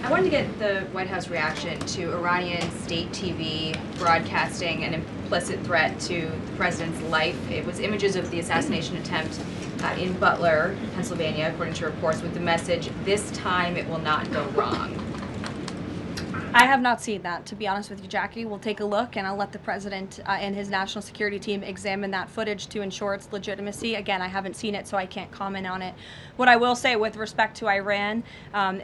I wanted to get the White House reaction to Iranian state TV broadcasting an implicit threat to the president's life. It was images of the assassination attempt in Butler, Pennsylvania, according to reports, with the message, "This time it will not go wrong." I have not seen that, to be honest with you, Jackie. We'll take a look, and I'll let the president and his national security team examine that footage to ensure its legitimacy. Again, I haven't seen it, so I can't comment on it. What I will say with respect to Iran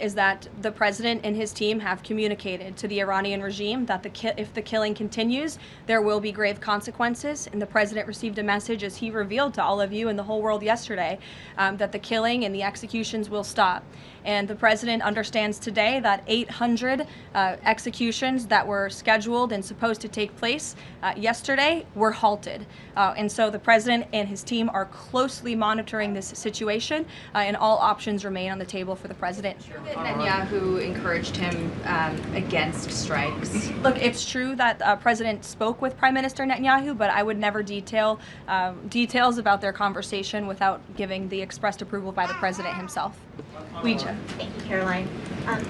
is that the president and his team have communicated to the Iranian regime that if the killing continues, there will be grave consequences. And the president received a message, as he revealed to all of you and the whole world yesterday, that the killing and the executions will stop. And the president understands today that 800 executions that were scheduled and supposed to take place yesterday were halted. And so the president and his team are closely monitoring this situation, and all options remain on the table for the president. Netanyahu encouraged him against strikes. Look, it's true that the president spoke with Prime Minister Netanyahu, but I would never detail details about their conversation without giving the expressed approval by the president himself. Ouija. Thank you, Caroline.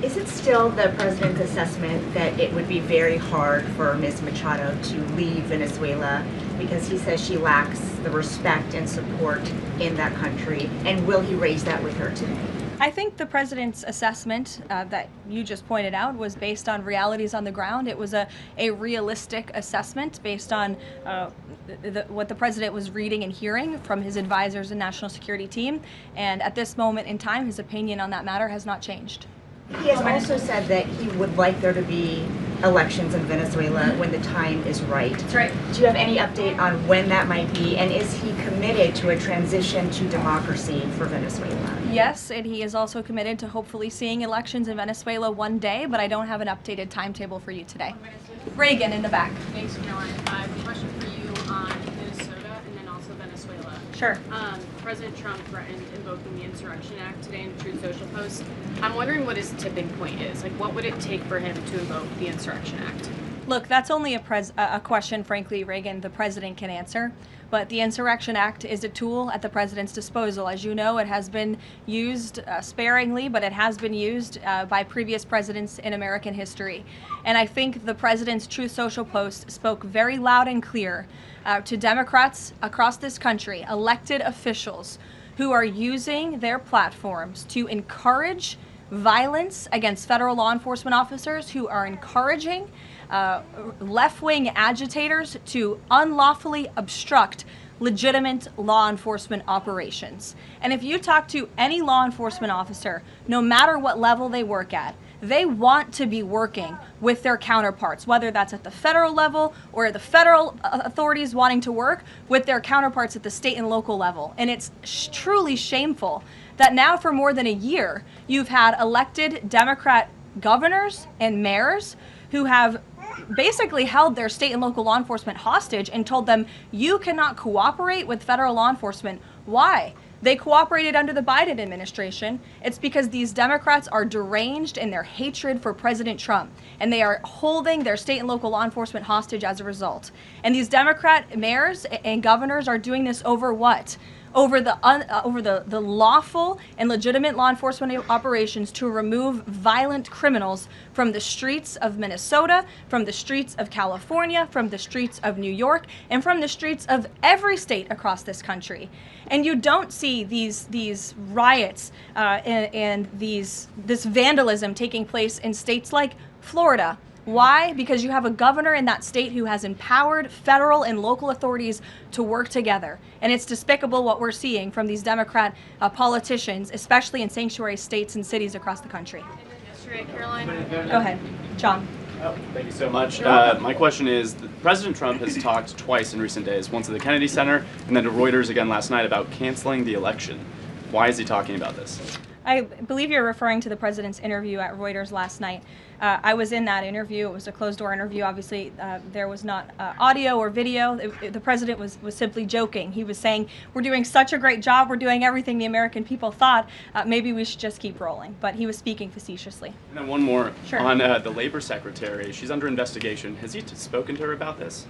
Is it still the president's assessment that it would be very hard for Ms. Machado to leave Venezuela because he says she lacks the respect and support in that country? And will he raise that with her today? I think the president's assessment that you just pointed out was based on realities on the ground. It was a realistic assessment based on what the president was reading and hearing from his advisors and national security team. And at this moment in time, his opinion on that matter has not changed. He has also said that he would like there to be elections in Venezuela when the time is right. That's right. Do you have any update on when that might be? And is he committed to a transition to democracy for Venezuela? Yes, and he is also committed to hopefully seeing elections in Venezuela one day, but I don't have an updated timetable for you today. Reagan in the back. Thanks, Caroline. Question for you on Minnesota and then also Venezuela. Sure. President Trump threatened invoking the Insurrection Act today in a Truth Social post. I'm wondering what his tipping point is. Like, what would it take for him to invoke the Insurrection Act? Look, that's only a question, frankly, Reagan, the president can answer. But the Insurrection Act is a tool at the president's disposal. As you know, it has been used sparingly, but it has been used by previous presidents in American history. And I think the president's Truth Social post spoke very loud and clear to Democrats across this country, elected officials who are using their platforms to encourage violence against federal law enforcement officers, who are encouraging left-wing agitators to unlawfully obstruct legitimate law enforcement operations. And if you talk to any law enforcement officer, no matter what level they work at, they want to be working with their counterparts, whether that's at the federal level or the federal authorities wanting to work with their counterparts at the state and local level. And it's truly shameful that now for more than a year, you've had elected Democrat governors and mayors who have basically held their state and local law enforcement hostage and told them, you cannot cooperate with federal law enforcement. Why? They cooperated under the Biden administration. It's because these Democrats are deranged in their hatred for President Trump, and they are holding their state and local law enforcement hostage as a result. And these Democrat mayors and governors are doing this over what? Over the lawful and legitimate law enforcement operations to remove violent criminals from the streets of Minnesota, from the streets of California, from the streets of New York, and from the streets of every state across this country. And you don't see these riots and this vandalism taking place in states like Florida. Why? Because you have a governor in that state who has empowered federal and local authorities to work together. And it's despicable what we're seeing from these Democrat politicians, especially in sanctuary states and cities across the country. Yesterday, Caroline. Go ahead, John. Oh, thank you so much. My question is, President Trump has talked twice in recent days, once at the Kennedy Center and then to Reuters again last night, about canceling the election. Why is he talking about this? I believe you're referring to the president's interview at Reuters last night. I was in that interview. It was a closed-door interview. Obviously, there was not audio or video. The president was simply joking. He was saying, we're doing such a great job. We're doing everything the American people thought. Maybe we should just keep rolling. But he was speaking facetiously. And then one more. Sure. On the labor secretary. She's under investigation. Has he spoken to her about this?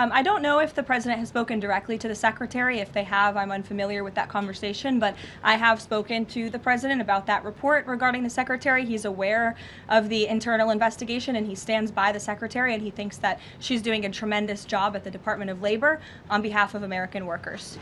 I don't know if the president has spoken directly to the secretary. If they have, I'm unfamiliar with that conversation, but I have spoken to the president about that report regarding the secretary. He's aware of the internal investigation, and he stands by the secretary, and he thinks that she's doing a tremendous job at the Department of Labor on behalf of American workers.